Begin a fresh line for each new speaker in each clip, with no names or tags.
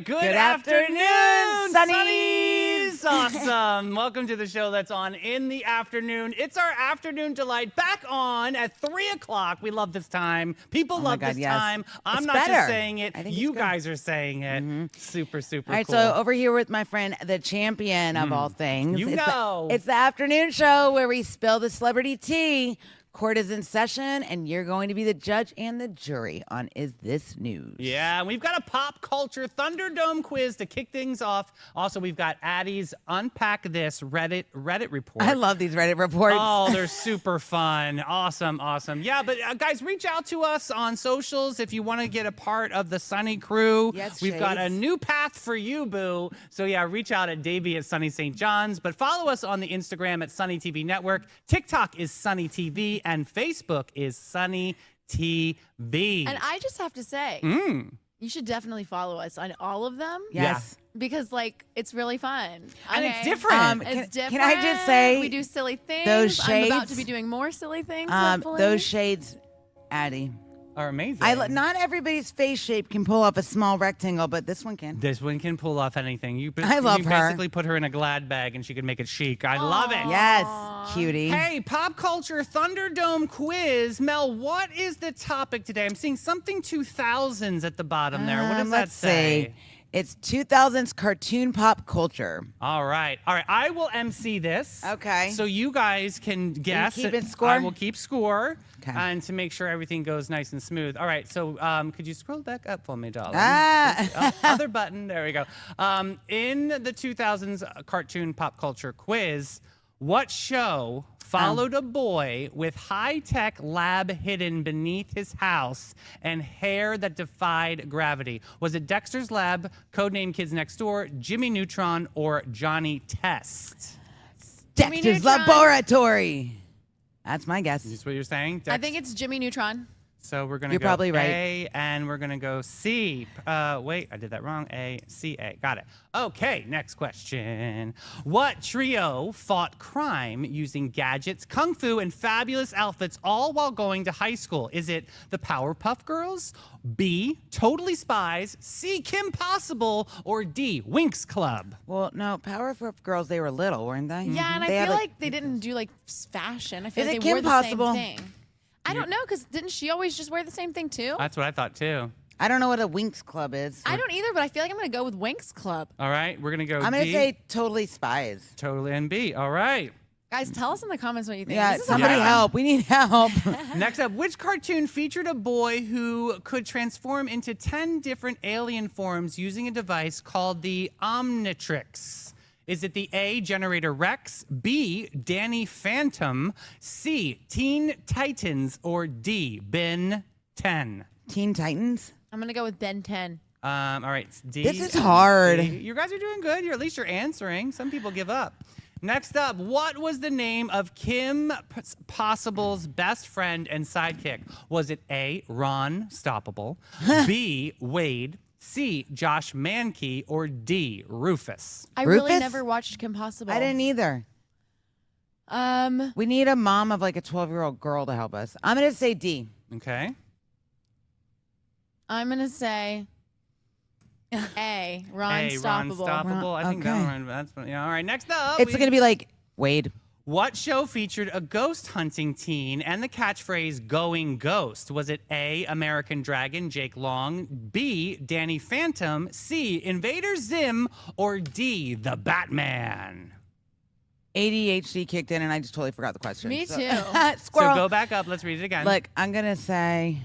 Good afternoon, Sunnies! Awesome. Welcome to the show that's on in the afternoon. It's our Afternoon Delight back on at 3 o'clock. We love this time. People love this time. I'm not just saying it. You guys are saying it. Super, super cool.
All right, so over here with my friend, the champion of all things.
It's
the afternoon show where we spill the celebrity tea. Court is in session, and you're going to be the judge and the jury on Is This News?
Yeah, we've got a pop culture Thunderdome quiz to kick things off. Also, we've got Addie's Unpack This Reddit report.
I love these Reddit reports.
Oh, they're super fun. Awesome, awesome. Yeah, but guys, reach out to us on socials if you want to get a part of the Sunny crew.
Yes,
we've got a new path for you, boo. So yeah, reach out at Davey at Sunny St. John's, but follow us on the Instagram at Sunny TV Network. TikTok is Sunny TV. And Facebook is Sunny TV.
And I just have to say, you should definitely follow us on all of them.
Yes.
Because, like, it's really fun.
And it's different.
It's different.
Can I just say,
we do silly things.
those shades,
I'm about to be doing more silly things, hopefully.
Those shades, Addie,
are amazing.
Not everybody's face shape can pull off a small rectangle, but this one can.
This one can pull off anything.
I love
you
her.
Basically put her in a Glad bag and she can make it chic. I love it.
Yes, cutie.
Hey, pop culture Thunderdome quiz. Mel, what is the topic today? I'm seeing something 2000s at the bottom there. What does that say?
See. It's 2000s cartoon pop culture.
All right. I will MC this.
Okay.
So you guys can guess.
keep it score?
I will keep score.
Okay.
And to make sure everything goes nice and smooth. All right. So could you scroll back up for me, darling? Other button. There we go. In the 2000s cartoon pop culture quiz, what show followed a boy with high-tech lab hidden beneath his house and hair that defied gravity? Was it Dexter's Lab, Codename Kids Next Door, Jimmy Neutron, or Johnny Test?
Dexter's Laboratory. That's my guess.
Is this what you're saying?
I think it's Jimmy Neutron.
So we're going to
You're
go
probably right.
A, and we're going to go C. Wait, I did that wrong. A, C, A. Got it. Okay, next question. What trio fought crime using gadgets, kung fu, and fabulous outfits all while going to high school? Is it the Powerpuff Girls, B, Totally Spies, C, Kim Possible, or D, Winx Club?
Well, no, Powerpuff Girls, they were little, weren't they?
Yeah, and I feel like they didn't do, like, fashion. I feel like they
Kim
wore the
Possible?
same thing. I don't know, because didn't she always just wear the same thing, too?
That's what I thought, too.
I don't know what a Winx Club is.
I don't either, but I feel like I'm going to go with Winx Club.
All right, we're going to go
I'm going
D.
to say Totally Spies.
Totally and B. All right.
Guys, tell us in the comments what you think.
Yeah, somebody help. We need help.
Next up, which cartoon featured a boy who could transform into 10 different alien forms using a device called the Omnitrix? Is it the A, Generator Rex, B, Danny Phantom, C, Teen Titans, or D, Ben 10?
Teen Titans?
I'm going to go with Ben 10.
All right, it's D.
This is hard.
You guys are doing good. At least you're answering. Some people give up. Next up, what was the name of Kim Possible's best friend and sidekick? Was it A, Ron Stoppable, B, Wade, C, Josh Mankey, or D, Rufus?
I really never watched Kim Possible.
I didn't either. We need a mom of like a 12-year-old girl to help us. I'm going to say D.
Okay.
I'm going to say A, Ron Stoppable.
Ron Stoppable. I think that one. That's yeah. All right. Next up,
it's going to be like Wade.
What show featured a ghost hunting teen and the catchphrase "Going Ghost"? Was it A, American Dragon, Jake Long, B, Danny Phantom, C, Invader Zim, or D, the Batman?
ADHD kicked in and I just totally forgot the question.
Me too.
Squirrel.
So go back up. Let's read it again.
Look, I'm going to say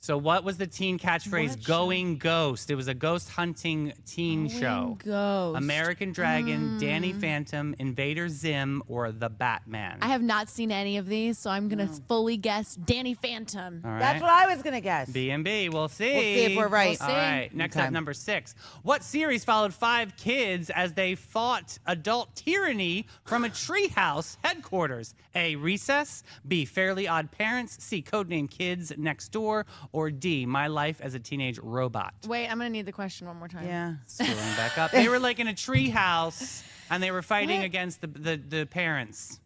So what was the teen catchphrase?
What show?
Going Ghost. It was a ghost hunting teen show.
Ghost.
American Dragon, Danny Phantom, Invader Zim, or The Batman.
I have not seen any of these, so I'm gonna fully guess Danny Phantom.
All right.
That's what I was going to guess.
B&B. We'll see.
We'll see if we're right.
We'll
All
see.
right. Next
Okay.
up, number 6. What series followed 5 kids as they fought adult tyranny from a treehouse headquarters? A. Recess. B. Fairly Odd Parents. C. Codename Kids Next Door. Or D. My Life as a Teenage Robot.
Wait, I'm gonna need the question one more time.
Yeah.
Scrolling back up. They were like in a treehouse and they were fighting
What?
against the parents.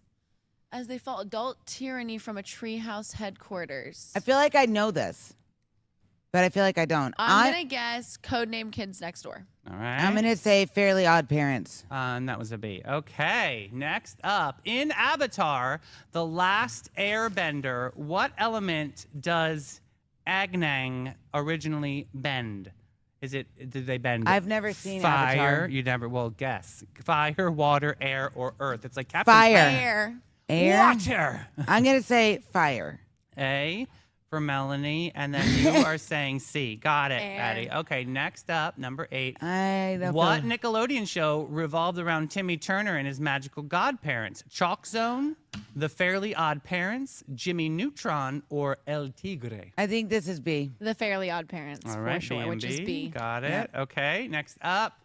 As they fought adult tyranny from a treehouse headquarters.
I feel like I know this, but I feel like I don't.
I'm gonna guess Codename Kids Next Door.
All right.
I'm going to say Fairly Odd Parents.
And that was a B. Okay, next up. In Avatar, The Last Airbender, what element does Agnang originally bend? Did they bend
I've never seen
fire?
Avatar.
You never, well, guess. Fire, water, air, or earth. It's like Captain
Fire.
Air.
Air.
Water.
I'm going to say fire.
A for Melanie, and then you are saying C. Got it,
Air.
Addie. Okay, next up, number 8.
I don't
What
feel-
Nickelodeon show revolved around Timmy Turner and his magical godparents? Chalk Zone, The Fairly Odd Parents, Jimmy Neutron, or El Tigre?
I think this is B.
The Fairly Odd Parents,
All right,
for sure,
B&B.
which is B.
Got it.
Yep.
Okay, next up.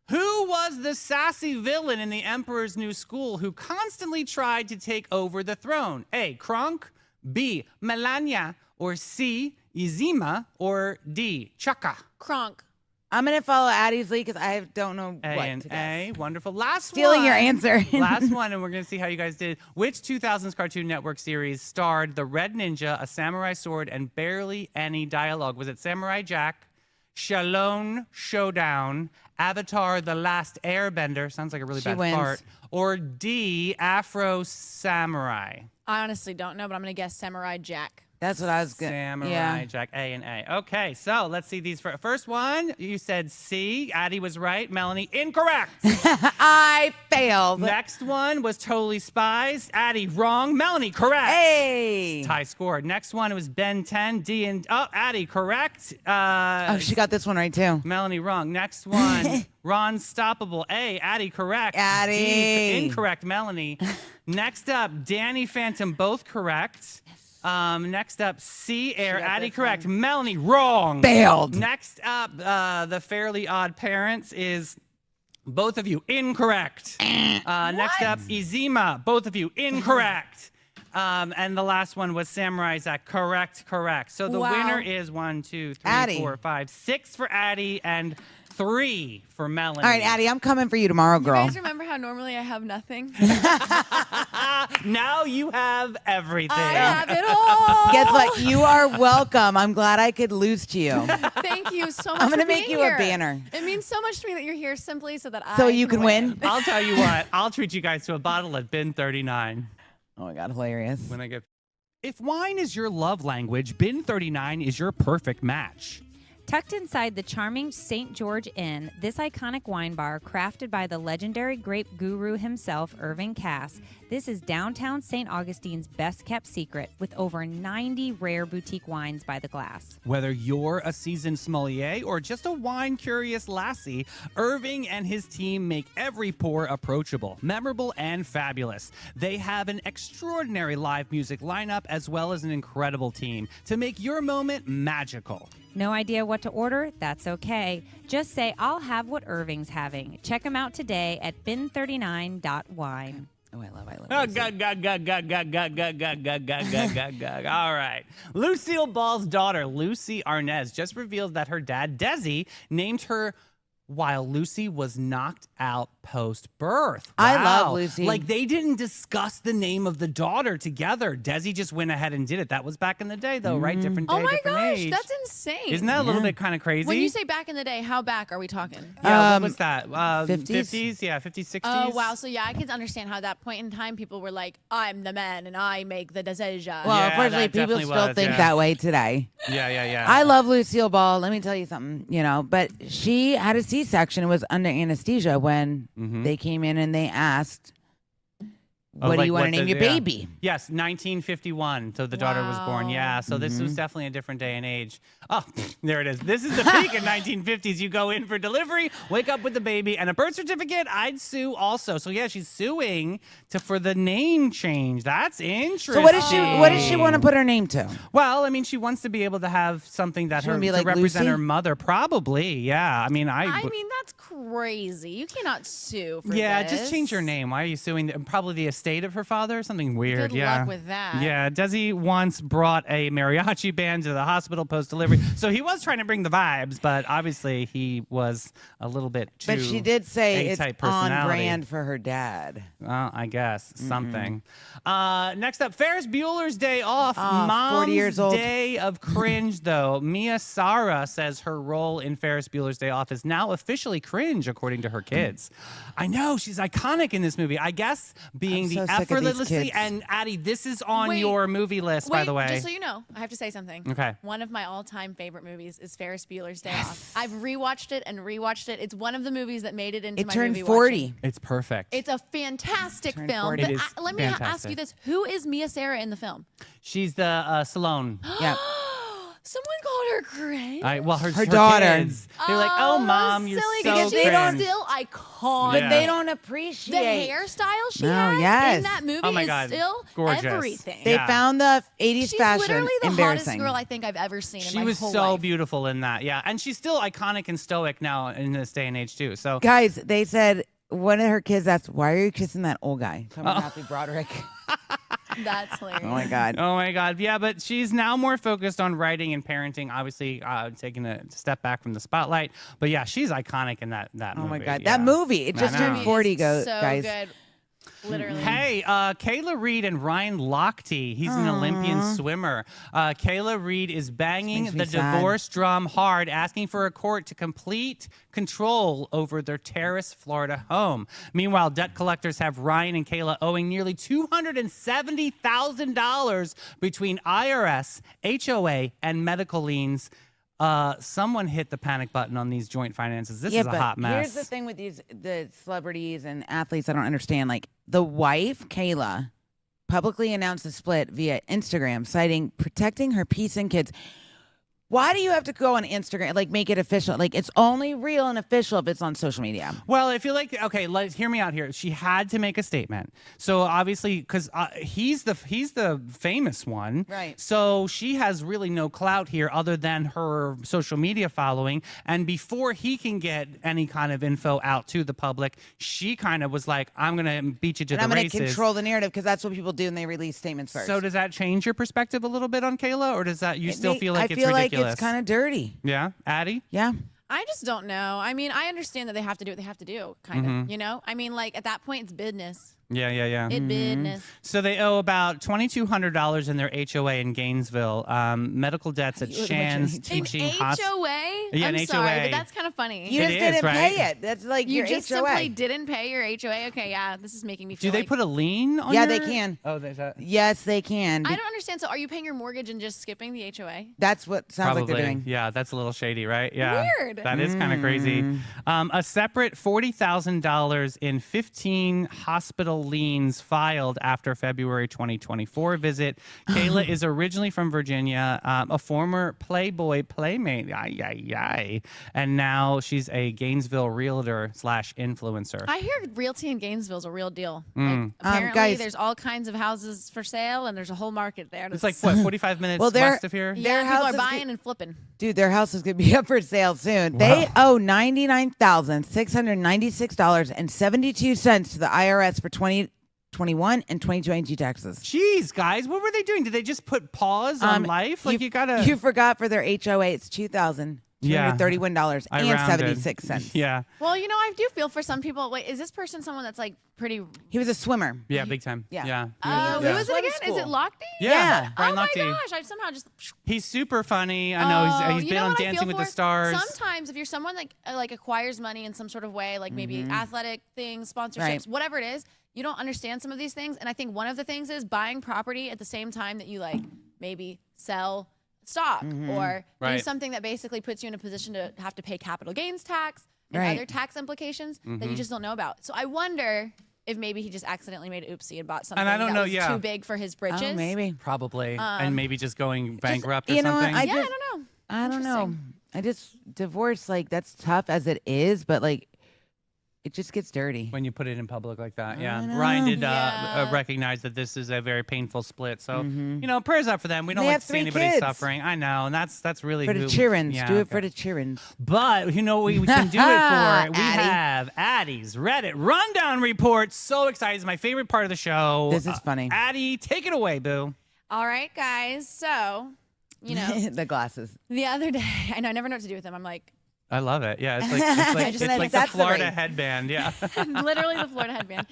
Who was the sassy villain in The Emperor's New School who constantly tried to take over the throne? A. Kronk, B. Melania, or C. Izima, or D. Chaka?
Kronk.
I'm going to follow Addie's lead because I don't know
A
what
and
to guess.
A. Wonderful. Last
Stealing
one.
your answer.
Last one, and we're going to see how you guys did. Which 2000s Cartoon Network series starred the Red Ninja, a samurai sword, and barely any dialogue? Was it Samurai Jack, Shalom Showdown, Avatar: The Last Airbender? Sounds like a really
She
bad
wins.
fart. Or D. Afro Samurai?
I honestly don't know, but I'm gonna guess Samurai Jack.
That's what I was going to.
Samurai
Yeah.
Jack, A and A. Okay, so let's see these. First one, you said C. Addie was right. Melanie, incorrect.
I failed.
Next one was Totally Spies. Addie, wrong. Melanie, correct.
Hey.
Tie score. Next one was Ben 10. D and Addie, correct.
Oh, she got this one right too.
Melanie, wrong. Next one, Ron Stoppable. A. Addie, correct.
Addie.
D, incorrect. Melanie. Next up, Danny Phantom, both correct. Next up, C. Air.
got
Addie,
this
correct.
one.
Melanie, wrong.
Failed.
Next up, The Fairly Odd Parents is both of you incorrect. Next up, Izima, both of you incorrect. And the last one was Samurai Zack. Correct. So the
Wow.
winner is 1, 2, 3,
Addie.
4, 5, 6 for Addie and 3 for Melanie.
All right, Addie, I'm coming for you tomorrow,
You
girl.
guys remember how normally I have nothing?
Now you have everything.
I have it all.
Guess what? You are welcome. I'm glad I could lose to you.
Thank you so much.
I'm gonna
for
make
being
you a
here.
banner.
It means so much to me that you're here simply so that
So
I
you can win?
I'll tell you what. I'll treat you guys to a bottle at Bin 39.
Oh my God, hilarious.
When I get. If wine is your love language, Bin 39 is your perfect match.
Tucked inside the charming St. George Inn, this iconic wine bar, crafted by the legendary grape guru himself, Irving Cass, this is downtown St. Augustine's best-kept secret, with over 90 rare boutique wines by the glass.
Whether you're a seasoned sommelier or just a wine-curious lassie, Irving and his team make every pour approachable, memorable, and fabulous. They have an extraordinary live music lineup as well as an incredible team to make your moment magical.
No idea what to order? That's okay. Just say, I'll have what Irving's having. Check them out today at bin39.wine.
Oh, I love
Oh,
Lucy.
gug. All right. Lucille Ball's daughter, Lucy Arnaz, just revealed that her dad, Desi, named her while Lucy was knocked out post-birth.
I
Wow.
love Lucy.
Like, they didn't discuss the name of the daughter together. Desi just went ahead and did it. That was back in the day, though, right? Different day,
Oh my
different
gosh,
age.
that's insane.
Isn't that a little
Yeah.
bit kind of crazy?
When you say back in the day, how back are we talking?
yeah, what was that?
50s?
50s? Yeah, 50s, 60s.
Oh wow, so yeah, I can understand how at that point in time people were like, "I'm the man and I make the decision."
Well,
Yeah,
unfortunately,
that
people
definitely
still
was,
think
yeah.
that way today.
Yeah.
I love Lucille Ball. Let me tell you something, but she had a C-section and was under anesthesia when they came in and they asked, what do you want to name your baby?
Yes, 1951. So the daughter was born. Yeah. So this was definitely a different day and age. Oh, there it is. This is the peak in 1950s. You go in for delivery, wake up with the baby, and a birth certificate. I'd sue also. So yeah, she's suing for the name change. That's interesting.
So what does she want to put her name to?
Well, I mean, she wants to be able to have something that
wanna be like
represent
Lucy?
her mother. Probably. Yeah. I mean,
that's crazy. You cannot sue for
yeah,
this.
just change your name. Why are you suing? Probably the estate of her father? Something weird.
Good luck with that.
Yeah, Desi once brought a mariachi band to the hospital post-delivery. So he was trying to bring the vibes, but obviously he was a little bit too
But she did say it's
A-type
on
personality.
brand for her dad.
Well, I guess something. Next up, Ferris Bueller's Day Off.
Oh,
Mom's
40 years old.
Day of Cringe, though. Mia Sara says her role in Ferris Bueller's Day Off is now officially cringe, according to her kids. I know, she's iconic in this movie. I guess being
I'm
the
so sick of these
effortlessly,
kids.
and Addie, this is on
Wait,
your movie list, by the way.
Just so you know, I have to say something.
Okay.
One of my all-time favorite movies is Ferris Bueller's Day Off. I've rewatched it and rewatched it. It's one of the movies that made it into
It
my
turned
movie
40.
watching.
It's perfect.
It's a fantastic
Turned
film.
40.
But
It is
let me ask
fantastic.
you this: who is Mia Sara in the film?
She's the Salone.
Yeah.
Someone called her cringe.
Her
daughter.
Kids. They're like, oh, Mom, you're
silly,
so
because
cringe.
she's still iconic.
But
Yeah.
they don't
The
appreciate.
hairstyle she
No,
has
yes.
in that movie
Oh my
is
God.
still
Gorgeous.
everything.
They
Yeah.
found the 80s
She's
fashion
literally the
embarrassing.
hottest girl I think I've ever seen in
She
my
was
whole
so
life.
beautiful in that, yeah. And she's still iconic and stoic now in this day and age, too. So
Guys, they said one of her kids asked, "Why are you kissing that old guy?" Matthew Broderick.
That's hilarious.
Oh my God.
Oh my God. Yeah, but she's now more focused on writing and parenting, obviously taking a step back from the spotlight. But yeah, she's iconic in that movie.
Oh my God.
Yeah.
That movie, it just
I
turned
know.
40,
so
guys.
good. Literally.
Hey, Kayla Reed and Ryan Lochte. He's an Olympian swimmer. Kayla Reed is banging
Makes me
the
sad.
divorce drum hard, asking for a court to complete control over their Terrace, Florida home. Meanwhile, debt collectors have Ryan and Kayla owing nearly $270,000 between IRS, HOA, and medical liens. Someone hit the panic button on these joint finances. This is a hot mess.
Here's the thing with the celebrities and athletes I don't understand. Like the wife, Kayla, publicly announced the split via Instagram, citing protecting her peace and kids. Why do you have to go on Instagram, like make it official? Like it's only real and official if it's on social media.
Well, I feel like, okay, hear me out here. She had to make a statement. So obviously, because he's the famous one.
Right.
So she has really no clout here other than her social media following. And before he can get any kind of info out to the public, she kind of was like, I'm going to beat you to
And
the
I'm going
races.
to control the narrative because that's what people do when they release statements first.
So does that change your perspective a little bit on Kayla? Or does that you still feel like it's ridiculous?
Like it's kind of dirty.
Yeah? Addie?
Yeah.
I just don't know. I mean, I understand that they have to do what they have to do, kind of, you know? I mean, like, at that point, it's business.
Yeah.
It's business.
So they owe about $2,200 in their HOA in Gainesville. Medical debts at
You owe
Shands
an
Teaching
An
Hospital.
HOA?
Yeah,
I'm
an
sorry,
HOA.
but that's kind of funny.
You
It
just
is,
didn't
right?
pay it. That's like
You
your
just
HOA.
simply didn't pay your HOA? Okay, yeah, this is making me
Do
feel
they
like...
put a lien on
Yeah,
your-
they can.
Oh, there's that.
Yes, they can.
I don't understand. So are you paying your mortgage and just skipping the HOA?
That's what sounds
Probably.
like they're doing.
Yeah, that's a little shady, right? Yeah.
Weird.
That is kind of crazy. A separate $40,000 in 15 hospital liens filed after February 2024 visit. Kayla is originally from Virginia, a former Playboy playmate. And now she's a Gainesville realtor / influencer.
I hear realty in Gainesville is a real deal. Like, apparently,
guys-
there's all kinds of houses for sale, and there's a whole market there.
It's like, what, 45 minutes
Well, they're-
west of here?
Yeah,
Their
people
house
are
is
buying and flipping.
Dude, their house is going to be up for sale soon. They owe $99,696.72 to the IRS for 2021 and 2022 taxes.
Jeez, guys, what were they doing? Did they just put pause on life? Like, you gotta...
You forgot for their HOA, it's $2,231
I
and
rounded.
76 cents.
Yeah.
Well, you know, I do feel for some people. Wait, is this person someone that's like pretty?
He was a swimmer.
Yeah, big time.
Yeah.
Yeah.
Who
Yeah.
is it
Swim
again? Is it
school.
Lochte?
Yeah.
Brian
Oh my
Lochte.
gosh! I somehow just.
He's super funny. I know he's
you
been
know
on
what I
Dancing
feel
with the
for?
Stars.
Sometimes, if you're someone like acquires money in some sort of way, like maybe athletic things, sponsorships,
Right.
whatever it is, you don't understand some of these things. And I think one of the things is buying property at the same time that you like maybe sell stock or do
Right.
something that basically puts you in a position to have to pay capital gains tax and
Right.
other tax implications that you just don't know about. So I wonder if maybe he just accidentally made an oopsie and bought something
And I don't
that
know,
was
yeah.
too big for his britches.
Oh, maybe.
Probably. And maybe just going bankrupt or
you know what,
something.
I don't know.
I don't know.
Interesting.
I just divorce, like, that's tough as it is, but like it just gets dirty.
When you put it in public like that, yeah.
know.
Ryan did
Yeah.
recognize that this is a very painful split. So, you know, prayers out for them. We don't
They
like
have
to see
3
anybody
kids.
suffering. I know, and that's really
For the
who-
cheerins.
yeah,
Do it
okay.
for the cheerins.
But you know what we can do it for? We
Addie.
have Addie's Reddit Rundown Report. So excited. It's my favorite part of the show.
This is funny.
Addie, take it away, boo.
All right, guys. So, you know,
The glasses.
the other day, I know I never know what to do with them. I'm like,
I love it. Yeah, it's like
just
it's
said
like the
that's the
Florida
right-
headband. Yeah.
literally the Florida headband.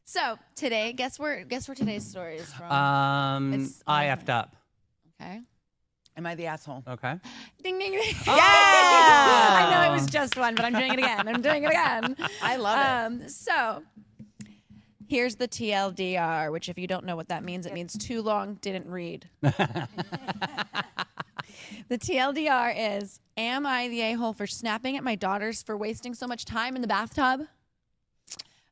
So today, guess where today's story is from? It's
I
on
effed up.
Okay.
Am I the asshole?
Okay.
Ding ding ding.
Yeah!
I know it was just one, but I'm doing it again. I'm doing it again.
I love it.
So here's the TLDR, which if you don't know what that means, it means too long, didn't read. The TLDR is, am I the a-hole for snapping at my daughters for wasting so much time in the bathtub?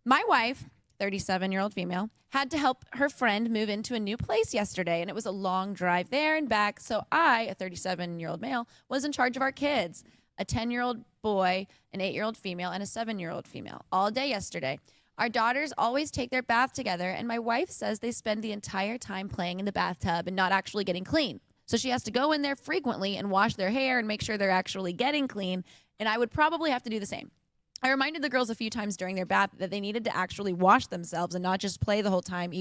My wife, 37-year-old female, had to help her friend move into a new place yesterday, and it was a long drive there and back, so I, a 37-year-old male, was in charge of our kids, a 10-year-old boy, an 8-year-old female, and a 7-year-old female, all day yesterday. Our daughters always take their bath together, and my wife says they spend the entire time playing in the bathtub and not actually getting clean. So she has to go in there frequently and wash their hair and make sure they're actually getting clean, and I would probably have to do the same. I reminded the girls a few times during their bath that they needed to actually wash themselves and not just play the whole time,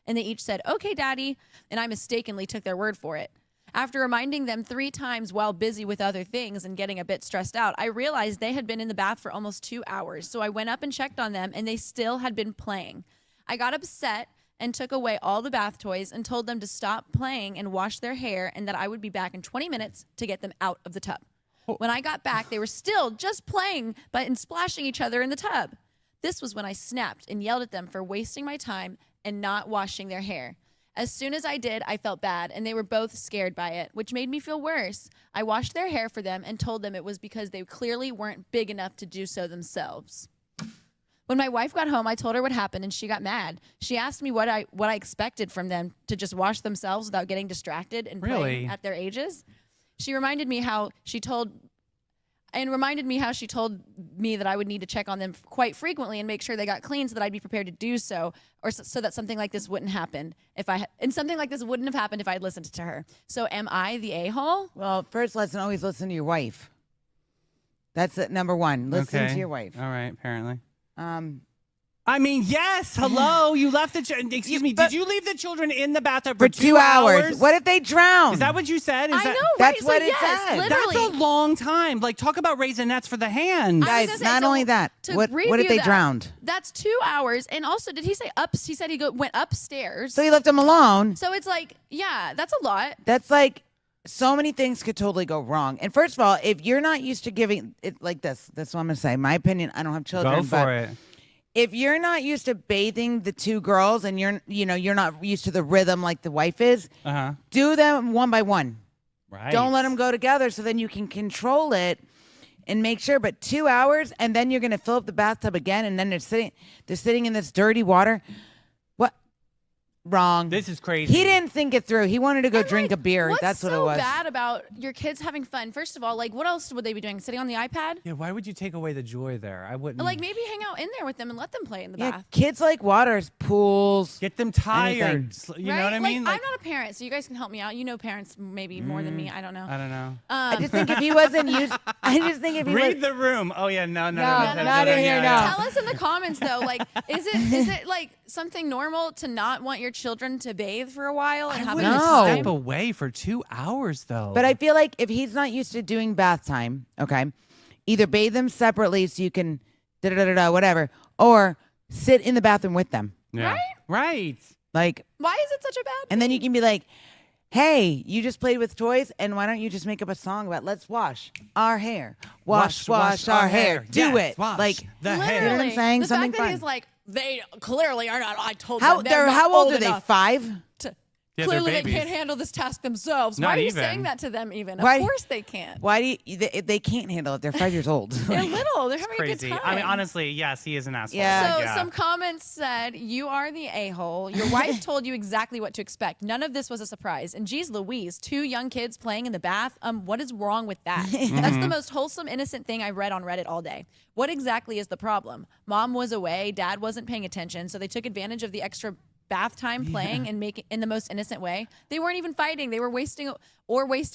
and they each said, "Okay, Daddy," and I mistakenly took their word for it. After reminding them 3 times while busy with other things and getting a bit stressed out, I realized they had been in the bath for almost 2 hours, so I went up and checked on them, and they still had been playing. I got upset and took away all the bath toys and told them to stop playing and wash their hair and that I would be back in 20 minutes to get them out of the tub. When I got back, they were still just playing and splashing each other in the tub. This was when I snapped and yelled at them for wasting my time and not washing their hair. As soon as I did, I felt bad, and they were both scared by it, which made me feel worse. I washed their hair for them and told them it was because they clearly weren't big enough to do so themselves. When my wife got home, I told her what happened, and she got mad. She asked me what I expected from them, to just wash themselves without getting distracted and playing at their ages. She reminded me how she told me that I would need to check on them quite frequently and make sure they got clean so that I'd be prepared to do so, or so that something like this wouldn't happen something like this wouldn't have happened if I'd listened to her. So am I the a-hole?
Well, first lesson, always listen to your wife. That's it, number 1. Listen to your wife.
All right, apparently. I mean, yes. Hello, you left the. Excuse me. Did you leave the children in the bathtub
For
for
2 hours. What if they drown?
Is that what you said? Is
I
that,
know,
that's
right?
what
so
it
yes,
said.
literally.
That's a long time. Like, talk about raisinets for the hands.
I was
Guys,
gonna say,
not
so
only that,
to
what if
review
they
that,
drowned?
That's 2 hours. And also, did he say ups? He said went upstairs.
So you left them alone.
So it's like, yeah, that's a lot.
That's like, so many things could totally go wrong. And first of all, if you're not used to giving it like this, that's what I'm going to say. My opinion, I don't have children.
Go for it.
If you're not used to bathing the 2 girls and you're not used to the rhythm like the wife is, do them one by one.
Right.
Don't let them go together so then you can control it and make sure. But 2 hours and then you're going to fill up the bathtub again and then they're sitting in this dirty water. What? Wrong.
This is crazy.
He didn't think it through. He wanted to go drink a beer.
What's
That's what
so
it was.
bad about your kids having fun? First of all, like, what else would they be doing? Sitting on the iPad?
Yeah. Why would you take away the joy there? I wouldn't.
Like, maybe hang out in there with them and let them play in the
Yeah,
bath.
kids like waters, pools.
Get them tired.
Anything.
You know what I mean?
Like, I'm not a parent, so you guys can help me out. You know parents maybe more than me. I don't know.
I don't know.
I just think if he wasn't used, I just think if he
Read
was,
the room. Oh yeah, no,
not in here, no.
Tell us in the comments though, like, is it like something normal to not want your children to bathe for a while and
I
have
wouldn't
a
No.
step away for 2 hours though.
but I feel like if he's not used to doing bath time, okay, either bathe them separately so you can whatever, or sit in the bathroom with them.
yeah. Right.
Like,
Why is it such a bad?
and then you can be like, hey, you just played with toys, and why don't you just make up a song about let's wash our hair, wash our hair, do
Yes,
it,
wash
like
the
Literally,
hair.
You know what I'm saying?
The
Something
fact that
fun.
he's like, they clearly are not. I told
how
them they're not
how old are they?
enough
5?
Yeah, they're
clearly they
babies.
can't handle this task themselves.
Not
Why are you
even.
saying that to them even?
Why-
Of course they can't.
Why do you, they can't handle it? They're 5 years old.
They're little. They're having
Crazy.
a good time.
I mean, honestly, yes, he is an asshole.
Yeah.
So some comments said, you are the a-hole. Your wife told you exactly what to expect. None of this was a surprise. And geez Louise, 2 young kids playing in the bath. What is wrong with that? That's the most wholesome, innocent thing I read on Reddit all day. What exactly is the problem? Mom was away. Dad wasn't paying attention. So they took advantage of the extra bath time playing and making in the most innocent way. They weren't even fighting. They were wasting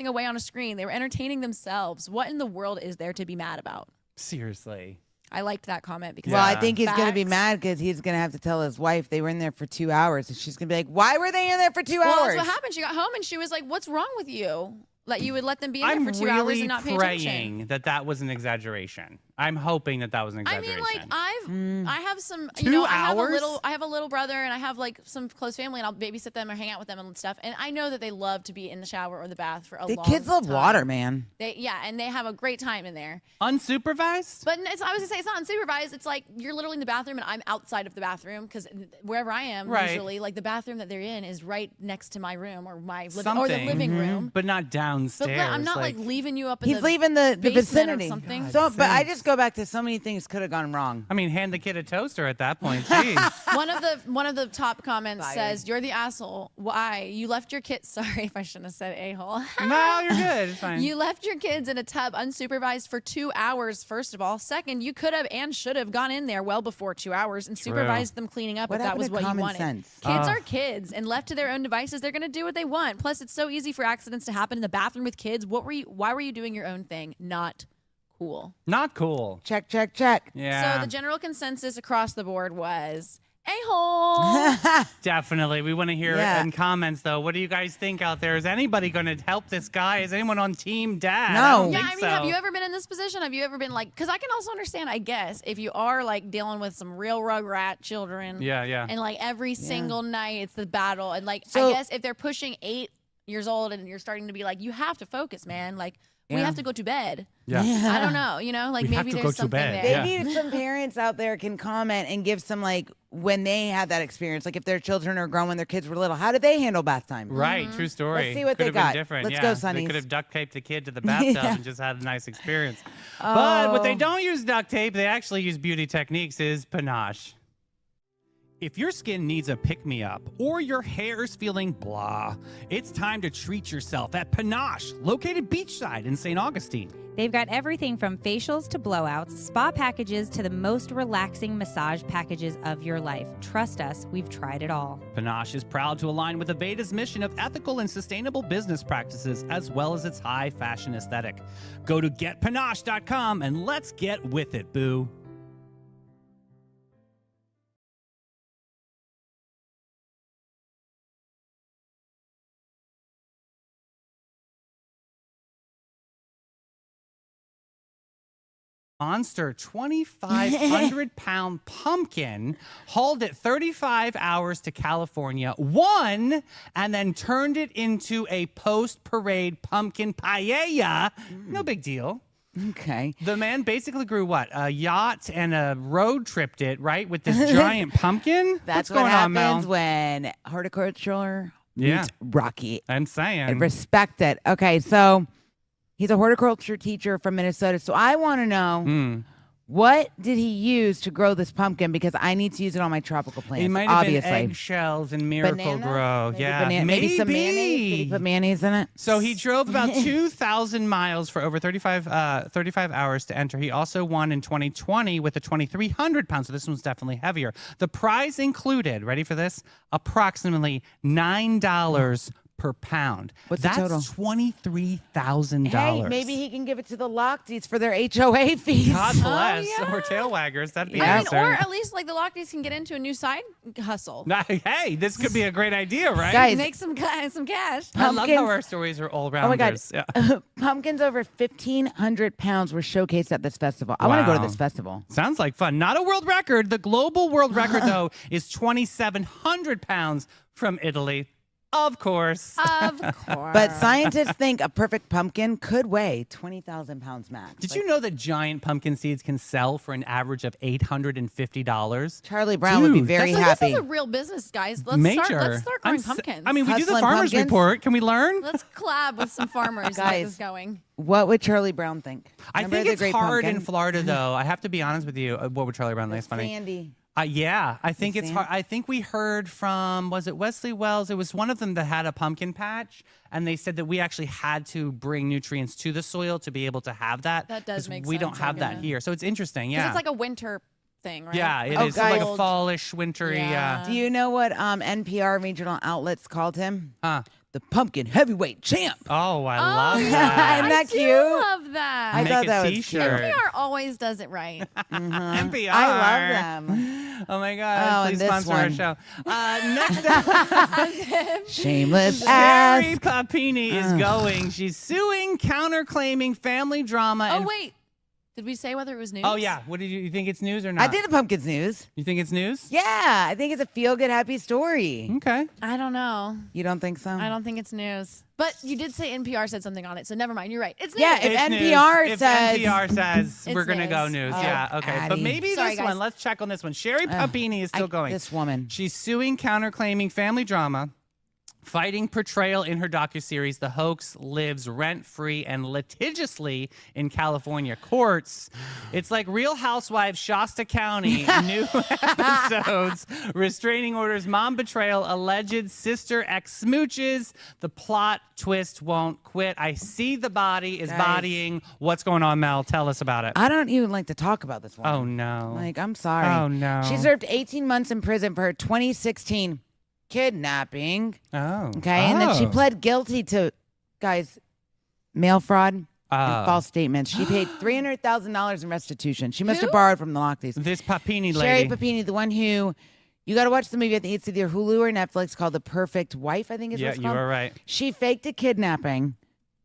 away on a screen. They were entertaining themselves. What in the world is there to be mad about?
Seriously.
I liked that comment because
Well, I
Yeah.
think he's going to be
Facts.
mad because he's going to have to tell his wife they were in there for 2 hours. And she's going to be like, why were they in there for 2
well,
hours?
that's what happened. She got home and she was like, "What's wrong with you? That you would let them be in
I'm
there for 2 hours
really
and not pay
praying
attention."
that was an exaggeration. I'm hoping that was an
I
exaggeration.
mean, like I have some,
2
I have
hours?
I have a little brother and I have like some close family and I'll babysit them or hang out with them and stuff. And I know that they love to be in the shower or the bath for a
the
long
kids love
time.
water, man.
And they have a great time in there.
Unsupervised?
But I was gonna say it's not unsupervised. It's like you're literally in the bathroom and I'm outside of the bathroom because wherever I am,
Right.
usually like the bathroom that they're in is right next to my room or my or the
Something.
living room.
But not
But
downstairs.
I'm not like leaving you up in
He's
the
leaving the
basement
vicinity.
or something.
So, but I just go back to so many things could have gone wrong.
I mean, hand the kid a toaster at that point. Jeez.
One of the top comments
Fired.
says, "You're the asshole. Why? You left your kids." Sorry if I shouldn't have said a-hole.
No, you're good. It's fine.
You left your kids in a tub unsupervised for 2 hours, first of all. Second, you could have and should have gone in there well before 2 hours and supervised them cleaning up
What
if that
happened
was
to
what you
common
wanted.
sense?
Kids are kids, and left to their own devices, they're going to do what they want. Plus, it's so easy for accidents to happen in the bathroom with kids. Why were you doing your own thing? Not cool.
Not cool.
Check, check, check.
Yeah.
So the general consensus across the board was a-hole.
Definitely. We want to hear
Yeah.
it in comments, though. What do you guys think out there? Is anybody going to help this guy? Is anyone on Team Dad?
No.
I don't
Yeah,
think
I mean,
so.
have you ever been in this position? Have you ever been like, because I can also understand, I guess, if you are like dealing with some real rugrat children.
Yeah, yeah.
And like every single night it's the battle. And like,
So-
I guess if they're pushing 8 years old and you're starting to be like, you have to focus, man. Like, we
Yeah.
have to go to bed.
Yeah.
I don't know, like
We have
maybe
to go
there's
to
something
bed.
there.
Yeah.
Maybe some parents out there can comment and give some, like, when they had that experience, like if their children are grown when their kids were little, how did they handle bath time?
Right, true story.
Let's see what
could
they
have
got.
been different.
Let's
yeah.
go,
They
Sonnies.
could have duct taped the kid to the bathtub
Yeah.
and just had a nice experience. But what they
Oh.
don't use duct tape, they actually use beauty techniques, is panache. If your skin needs a pick-me-up or your hair's feeling blah, it's time to treat yourself at Panache, located beachside in St. Augustine.
They've got everything from facials to blowouts, spa packages to the most relaxing massage packages of your life. Trust us, we've tried it all.
Panache is proud to align with Aveda's mission of ethical and sustainable business practices, as well as its high fashion aesthetic. Go to getpanache.com and let's get with it, boo. Monster 2,500-pound pumpkin hauled it 35 hours to California, won, and then turned it into a post-parade pumpkin paella. No big deal.
Okay.
The man basically grew what? A yacht and a road tripped it, right? With this giant pumpkin?
That's
What's
what
going on, Mel?
happens when horticulture
Yeah.
meets Rocky.
I'm saying.
And respect it. Okay, so he's a horticulture teacher from Minnesota. So I want to know, what did he use to grow this pumpkin? Because I need to use it on my tropical plants.
It might have
obviously.
been eggshells and Miracle
Bananas?
Grow.
Maybe
Yeah,
maybe some mayonnaise. Did he put mayonnaise in it?
So he drove about 2,000 miles for over 35 hours to enter. He also won in 2020 with a 2,300 pounds. So this one's definitely heavier. The prize included, ready for this? Approximately $9 per pound.
What's the
That's
total?
$23,000.
Hey, maybe he can give it to the Lockdeeds for their HOA fees.
God bless.
yeah.
Or tail waggers. That'd be
I
nice.
mean, or at least like the Lockleys can get into a new side hustle.
Hey, this could be a great idea, right?
Guys,
Make some cash.
I love how
pumpkins-
our stories are all
Oh my God.
rounders. Yeah.
Pumpkins over 1,500 pounds were showcased at this festival. I want to go to
Wow.
this festival.
Sounds like fun. Not a world record. The global world record, though, is 2,700 pounds from Italy. Of course.
Of course.
But scientists think a perfect pumpkin could weigh 20,000 pounds max.
Did you know that giant pumpkin seeds can sell for an average of $850?
Charlie Brown would be
Dude,
very
so
happy.
this is a real business, guys. Let's
Major.
start growing pumpkins.
I mean, we do the
Hustling
farmer's
pumpkins?
report. Can we learn?
let's collab with some farmers and get
Guys.
this going.
What would Charlie Brown think?
I
Remember
think
the
it's
Great
hard
Pumpkin?
in Florida, though. I have to be honest with you. What would Charlie Brown think? It's funny.
Sandy.
Yeah, I think it's
Sam?
hard. I think we heard from, was it Wesley Wells? It was one of them that had a pumpkin patch, and they said that we actually had to bring nutrients to the soil to be able to have that.
That does
'cause
make
we
sense,
don't have
I
that
guess.
here. So it's interesting,
'Cause
yeah.
it's like a winter thing, right?
yeah, it
Oh,
is. It's like a
guys.
fallish, wintry,
Yeah.
Do you know what NPR regional outlets called him?
uh,
The pumpkin heavyweight champ.
oh, I love
yeah.
that.
Isn't that
I do
cute?
love that.
I
Make
thought
a
that was
t-shirt.
cute.
NPR always does it right.
NPR.
I love them.
Oh my God!
Oh, and
Please
this
sponsor our
one.
show. Next up,
Shameless
Sherry
ass.
Papini is going. She's suing, counterclaiming family drama.
Oh
and
wait, did we say whether it was news?
Oh yeah. What did you think? It's news or not?
I did the pumpkins news.
You think it's news?
Yeah, I think it's a feel-good, happy story.
Okay.
I don't know.
You don't think so?
I don't think it's news. But you did say NPR said something on it, so never mind. You're right. It's news.
Yeah, if
It's
NPR
news.
says-
If NPR says
It's
we're gonna go
news.
news,
Oh,
yeah, okay. But
Addie.
maybe
Sorry,
this
guys.
one. Let's check on this one. Sherry Papini is still going.
This woman.
She's suing, counterclaiming family drama, fighting portrayal in her docuseries. The hoax lives rent-free and litigiously in California courts. It's like Real Housewives, Shasta County, new episodes, restraining orders, mom betrayal, alleged sister ex smooches. The plot twist won't quit. I see the body is
Guys.
bodying. What's going on, Mel? Tell us about it.
I don't even like to talk about this woman.
Oh, no.
Like, I'm sorry.
Oh, no.
She served 18 months in prison for her 2016 kidnapping.
Oh.
Okay. And then she pled guilty to, guys, mail fraud and false statements. She paid $300,000 in restitution. She must have
Who?
borrowed from the Lockleys.
This Papini
Sherry
lady.
Papini, the one who, you got to watch the movie. I think it's either Hulu or Netflix called The Perfect Wife, I think is what
Yeah,
it's
you
called.
were right.
She faked a kidnapping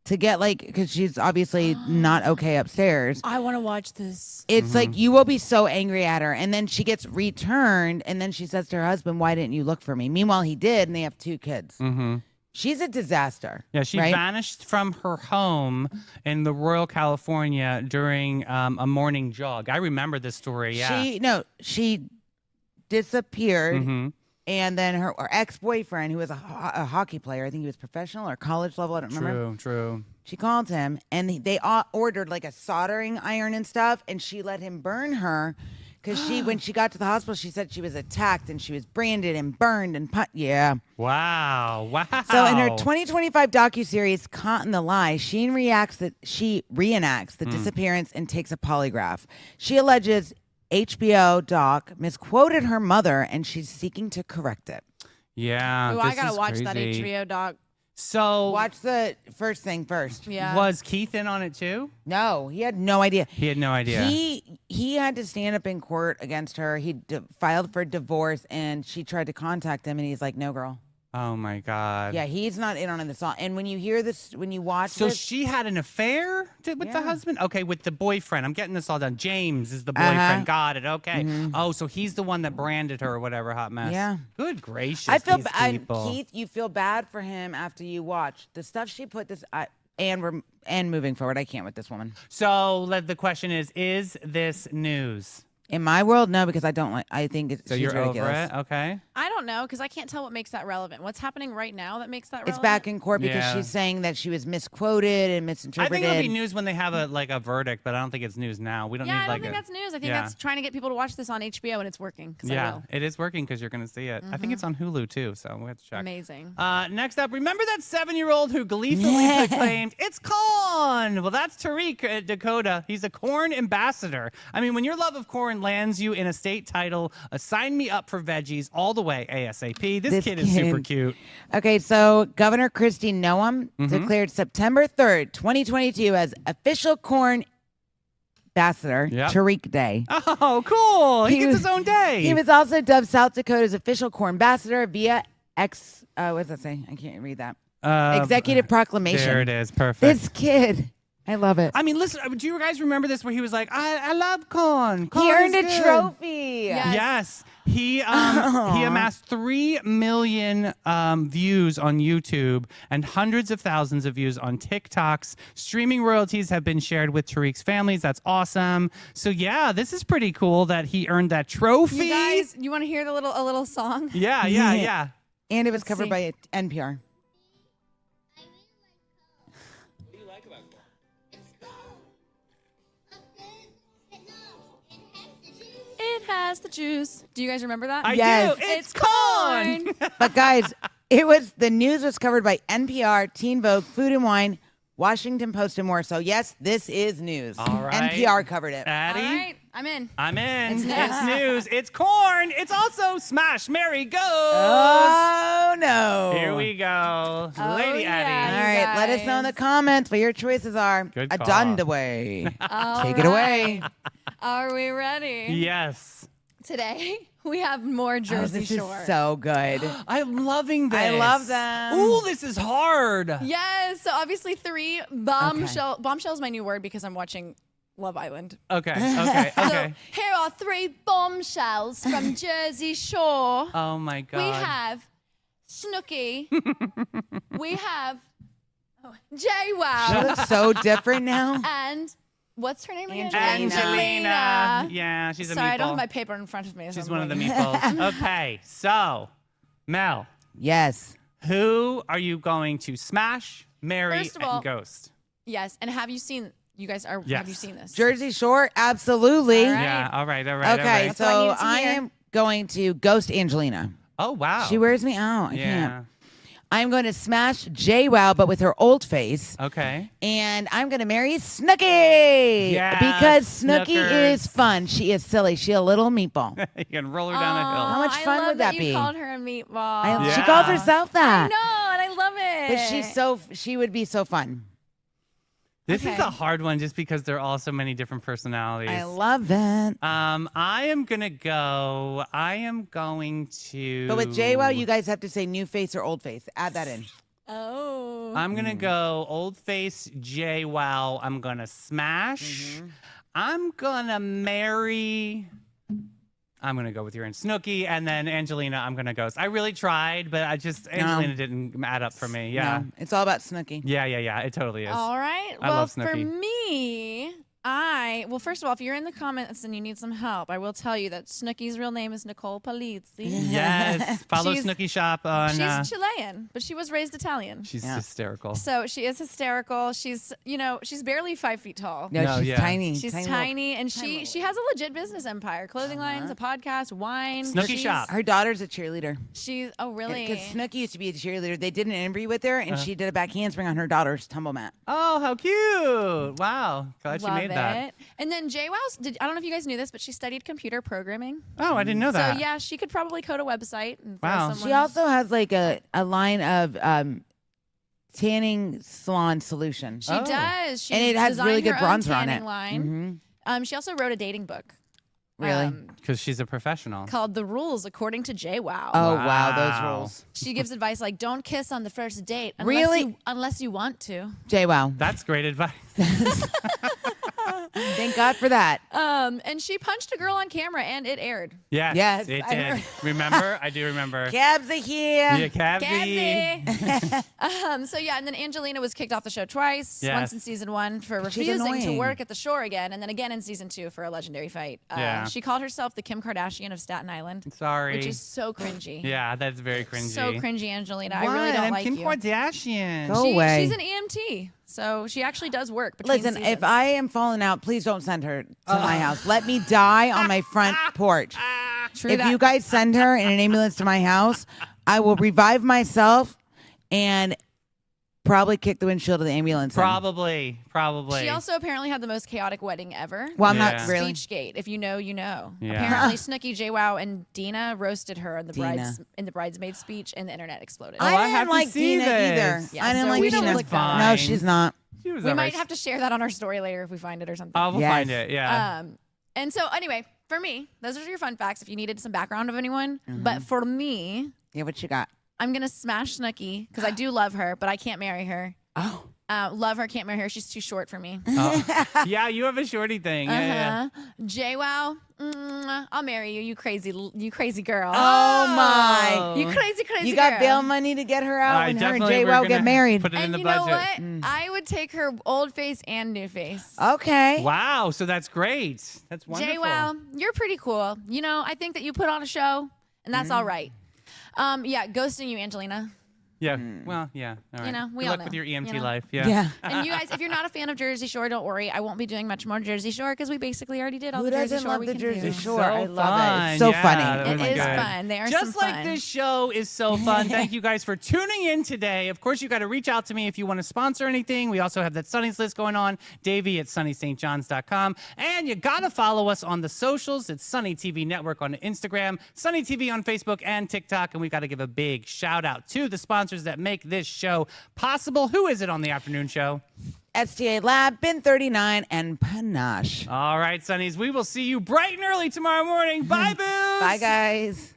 to get, like, because she's obviously not okay upstairs.
I want to watch this.
It's like you will be so angry at her, and then she gets returned, and then she says to her husband, "Why didn't you look for me?" Meanwhile, he did, and they have 2 kids.
Mm-hmm.
She's a disaster.
Yeah, she
right?
vanished from her home in the Royal California during a morning jog. I remember this story. Yeah.
She disappeared,
Mm-hmm.
and then her ex-boyfriend, who was a hockey player, I think he was professional or college level, I don't remember.
True.
She called him, and they all ordered like a soldering iron and stuff, and she let him burn her. Because when she got to the hospital, she said she was attacked and she was branded and burned and yeah.
Wow.
So in her 2025 docuseries "Caught in the Lie," she reenacts the disappearance and takes a polygraph. She alleges HBO doc misquoted her mother, and she's seeking to correct it.
Yeah.
Ooh, I
this
gotta
is
watch that
crazy.
HBO doc.
So
Watch the first thing first.
Yeah.
was Keith in on it too?
No, he had no idea.
He had no idea.
He had to stand up in court against her. He filed for divorce, and she tried to contact him, and he's like, "No, girl."
Oh my God.
Yeah, he's not in on this all. And when you hear this, when you watch
So
this,
she had an affair with the
Yeah.
husband? Okay, with the boyfriend. I'm getting this all done. James is the boyfriend. Got it. Okay. Oh, so he's the one that branded her or whatever, hot mess.
Yeah.
Good gracious.
I feel
these
bad.
people.
Keith, you feel bad for him after you watch the stuff she put this. And moving forward, I can't with this woman.
So the question is this news?
In my world, no, because I don't like. I think
So
she's
you're
ridiculous.
over it? Okay.
I don't know, because I can't tell what makes that relevant. What's happening right now that makes that
It's
relevant?
back in court because
Yeah.
she's saying that she was misquoted and
I
misinterpreted.
think it'll be news when they have a verdict, but I don't think it's news now. We don't
Yeah,
need
I don't
like
think
a,
that's news. I think
yeah.
that's trying to get people to watch this on HBO, and it's working. 'Cause I
Yeah,
will.
it is working because you're going to see it. I think it's on Hulu too, so we have to check.
Amazing.
Next up, remember that 7-year-old who gleefully proclaimed, "It's corn!" Well, that's Tariq at Dakota. He's a corn ambassador. I mean, when your love of corn lands you in a state title, sign me up for veggies all the way ASAP. This kid is super cute.
Okay, so Governor Kristi Noem declared September 3rd, 2022 as official corn ambassador,
Yep.
Tariq Day.
Oh, cool. He gets his own day.
He was also dubbed South Dakota's official corn ambassador via what does that say? I can't read that. Executive proclamation.
There it is. Perfect.
This kid, I love it.
I mean, listen, do you guys remember this where he was like, I love corn.
He
Corn
earned
is
a
good."
trophy.
Yeah.
Yes. He amassed 3 million views on YouTube and hundreds of thousands of views on TikToks. Streaming royalties have been shared with Tariq's families. That's awesome. So yeah, this is pretty cool that he earned that trophy.
You guys, you want to hear a little song?
Yeah.
And it was
Let's
covered
see.
by NPR.
It has the juice. Do you guys remember that?
I
Yes.
do. It's corn.
But guys, the news was covered by NPR, Teen Vogue, Food and Wine, Washington Post, and more. So yes, this is news.
All right.
NPR covered it.
Addie?
All right, I'm in.
I'm in.
It's
It's news. It's corn. It's also Smash, Mary, Goes.
Oh no.
Here we go.
Oh,
Lady
yeah.
Addie.
All right, let us know in the
guys.
comments what your choices are.
Good
A
call.
done away.
All
Take it away.
Are we ready?
Yes.
Today we have more
Oh,
Jersey
this
Shore.
is so good.
I'm loving this.
I love them.
Ooh, this is hard.
Yes. So obviously 3 bombshell. Bombshell is my new word because I'm watching Love Island.
Okay.
So here are 3 bombshells from Jersey Shore.
Oh my God.
We have Snooki. We have JWoww.
She looks so different now.
And what's her name again?
Angelina. Yeah, she's a meatball.
Sorry, I don't have my paper in front of me. so
She's
I'm
one of the
like-
meatballs. Okay, so Mel,
Yes.
who are you going to smash, marry,
First of all-
and ghost?
Yes. And have you seen? You guys are.
Yes.
Have you seen this?
Jersey Shore, absolutely.
All right.
Yeah. All right.
Okay,
All right.
That's what I
so
needed to
I
hear.
am going to ghost Angelina.
Oh wow.
She wears me out. I
Yeah.
can't. I'm going to smash JWoww, but with her old face.
Okay.
And I'm going to marry Snooki.
Yes,
Because Snooki
Snookers.
is fun. She is silly. She a little meatball.
You can roll her down a hill.
How much
I
fun
love
would that
you
be?
called her a meatball.
She
Yeah.
calls herself
I
that.
know, and I love it.
But she would be so fun.
This is
Okay.
a hard one just because there are all so many different personalities.
I love it.
I am going to.
But with JWoww, you guys have to say new face or old face. Add that in.
Oh.
I'm gonna go old face JWoww. I'm gonna smash. I'm gonna marry. I'm gonna go with your and Snooki, and then Angelina. I'm gonna ghost. I really tried, but Angelina didn't add up for me. Yeah,
No, it's all about Snooki.
yeah. It totally is.
All right.
I
Well,
love
for
Snooki.
me, first of all, if you're in the comments and you need some help, I will tell you that Snooki's real name is Nicole Palizzi.
Yes, follow
She's-
Snooki Shop on.
She's Chilean, but she was raised Italian.
She's
Yeah.
hysterical.
So she is hysterical. She's barely 5 feet tall.
No,
No,
she's
yeah.
tiny.
She's
little-
tiny, and
tiny
she has a legit business empire: clothing lines, a podcast, wine.
Snooki
She's-
Shop.
Her daughter's a cheerleader.
She's really.
Because Snooki used to be a cheerleader. They did an interview with her, and she did a back handspring on her daughter's tumble mat.
Oh, how cute! Wow, glad she
Love
made that.
it. And then JWoww's, I don't know if you guys knew this, but she studied computer programming.
Oh, I didn't know that.
So yeah, she could probably code a website. And throw
Wow.
someone-
She also has like a line of tanning salon solution.
She
Oh.
does. She's
And it has really
designed
good
her own
bronzer on
tanning
it.
Line.
Mhm.
She also wrote a dating book.
Really?
Because she's a professional.
Called The Rules According to JWoww.
Oh, wow, those
Wow.
rules.
She gives advice like, don't kiss on the first date unless
Really?
unless you want to.
JWoww.
That's great advice.
Thank God for that.
And she punched a girl on camera and it aired.
Yes,
Yes,
it
I
did.
heard.
Remember? I do remember.
Cabs are here.
Yeah, Cabby.
So yeah, and then Angelina was kicked off the show twice.
Yes.
Once in season 1 for
She's
refusing to
annoying.
work at the shore again, and then again in season 2 for a legendary fight.
Yeah.
She called herself the Kim Kardashian of Staten Island,
Sorry.
which is so cringy.
Yeah, that's very cringy.
So cringy, Angelina. I
What?
really don't
I'm
like
Kim
you.
Kardashian.
Go away.
She's an EMT, so she actually does work between
Listen,
seasons.
if I am falling out, please don't send her to my house. Let me die on my front porch.
True
If
that.
you guys send her in an ambulance to my house, I will revive myself and probably kick the windshield of the ambulance. in.
Probably.
She also apparently had the most chaotic wedding ever.
Well, I'm
Yeah.
not really.
Speechgate. If you know, you know.
Yeah.
Apparently, Snooki, JWoww, and Dina roasted her in the
Dina.
bridesmaid speech, and the internet exploded.
Oh, I
I
have
didn't
to
like
see
Dina
this.
either.
Yeah,
I didn't
so
like
we don't
Dina.
look that
No,
fine.
she's not.
She was
We
all
might
right.
have to share that on our story later if we find it or something.
Oh, we'll
Yes.
find it. Yeah.
And so, anyway, for me, those are your fun facts if you needed some background of anyone.
Mm-hmm.
But for me,
Yeah, what you got?
I'm going to smash Snooki because I do love her, but I can't marry her.
Oh.
Love her, can't marry her. She's too short for me.
Yeah, you have a shorty thing. Yeah.
JWoww, I'll marry you. You crazy girl.
Oh my!
You crazy
You got
girl.
bail money to get her out when her and
Definitely we're
JWoww
gonna
get married.
Put it in
And
the
you
budget.
know what? I would take her old face and new face.
Okay.
Wow, so that's great. That's wonderful.
JWoww, you're pretty cool. You know, I think that you put on a show, and that's all right. Yeah, ghosting you, Angelina.
Yeah. Well, yeah. All right.
You know, we
Good
all
luck
know,
with your EMT
you know?
life. Yeah.
Yeah.
And you guys, if you're not a fan of Jersey Shore, don't worry. I won't be doing much more Jersey Shore because we basically already did all
Who
the Jersey
doesn't
Shore
love
we
the
can
Jersey
do.
Shore?
So
I love it.
fun.
It's so
Yeah,
funny.
that
It
was
is
good.
fun. They are
Just
some
like
fun.
this show is so fun. Thank you guys for tuning in today. Of course, you got to reach out to me if you want to sponsor anything. We also have that Sunny's list going on. Davey at sunnystjohns.com. And you got to follow us on the socials. It's Sunny TV Network on Instagram, Sunny TV on Facebook and TikTok. And we got to give a big shout out to the sponsors that make this show possible. Who is it on the afternoon show?
STA Lab, Bin 39, and Panache.
All right, Sunnies. We will see you bright and early tomorrow morning. Bye, Boo.
Bye, guys.